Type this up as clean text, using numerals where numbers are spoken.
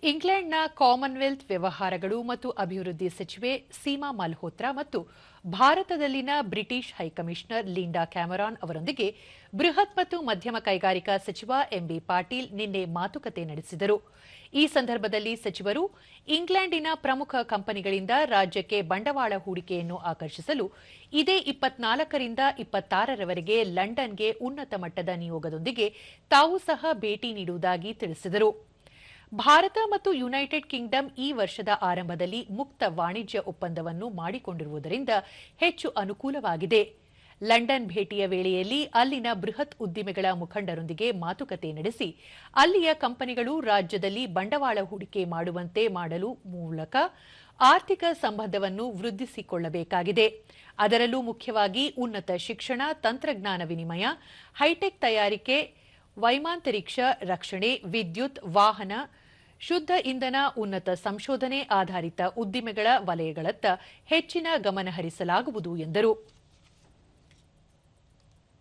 ಇಂಗ್ಲೆಂಡ್ನ Commonwealth ವ್ಯವಹಾರಗಳು ಮತ್ತು ಅಭಿವೃದ್ಧಿ ಸಚಿವೆ ಸೀಮಾ ಮಲ್ಹೋತ್ರಾ ಮತ್ತು ಭಾರತದಲ್ಲಿನ ಬ್ರಿಟಿಷ್ ಹೈಕಮಿಷನರ್ ಲಿಂಡಾ ಕ್ಯಾಮರಾನ್ ಅವರೊಂದಿಗೆ ಬೃಹತ್ ಮತ್ತು ಮಧ್ಯಮ ಕೈಗಾರಿಕಾ ಸಚಿವ ಎಂಬಿ ಪಾಟೀಲ್ ನಿನ್ನೆ ಮಾತುಕತೆ ನಡೆಸಿದರು. ಈ ಸಂದರ್ಭದಲ್ಲಿ ಸಚಿವರು ಇಂಗ್ಲೆಂಡಿನ ಪ್ರಮುಖ ಕಂಪನಿಗಳಿಂದ ರಾಜ್ಯಕ್ಕೆ ಬಂಡವಾಳ ಹೂಡಿಕೆಯನ್ನು ಆಕರ್ಷಿಸಲು ಇದೇ 24ರಿಂದ 26ರವರೆಗೆ ಲಂಡನ್ಗೆ ಉನ್ನತ ಮಟ್ಟದ ನಿಯೋಗದೊಂದಿಗೆ ತಾವು ಸಹ ಭೇಟಿ ನೀಡುವುದಾಗಿ ತಿಳಿಸಿದರು. ಭಾರತ ಮತ್ತು ಯುನೈಟೆಡ್ ಕಿಂಗ್ಡಮ್ ಈ ವರ್ಷದ ಆರಂಭದಲ್ಲಿ ಮುಕ್ತ ವಾಣಿಜ್ಯ ಒಪ್ಪಂದವನ್ನು ಮಾಡಿಕೊಂಡಿರುವುದರಿಂದ ಹೆಚ್ಚು ಅನುಕೂಲವಾಗಿದೆ. ಲಂಡನ್ ಭೇಟಿಯ ವೇಳೆಯಲ್ಲಿ ಅಲ್ಲಿನ ಬೃಹತ್ ಉದ್ದಿಮೆಗಳ ಮುಖಂಡರೊಂದಿಗೆ ಮಾತುಕತೆ ನಡೆಸಿ ಅಲ್ಲಿಯ ಕಂಪನಿಗಳು ರಾಜ್ಯದಲ್ಲಿ ಬಂಡವಾಳ ಹೂಡಿಕೆ ಮಾಡುವಂತೆ ಮಾಡಲು ಮೂಲಕ ಆರ್ಥಿಕ ಸಂಬಂಧವನ್ನು ವೃದ್ಧಿಸಿಕೊಳ್ಳಬೇಕಾಗಿದೆ. ಅದರಲ್ಲೂ ಮುಖ್ಯವಾಗಿ ಉನ್ನತ ಶಿಕ್ಷಣ, ತಂತ್ರಜ್ಞಾನ ವಿನಿಮಯ, ಹೈಟೆಕ್ ತಯಾರಿಕೆ, ವೈಮಾಂತರಿಕ್ಷ ರಕ್ಷಣೆ, ವಿದ್ಯುತ್, ವಾಹನ, ಶುದ್ಧ ಇಂಧನ, ಉನ್ನತ ಸಂಶೋಧನೆ ಆಧಾರಿತ ಉದ್ದಿಮೆಗಳ ವಲಯಗಳತ್ತ ಹೆಚ್ಚಿನ ಗಮನ ಹರಿಸಲಾಗುವುದು ಎಂದರು.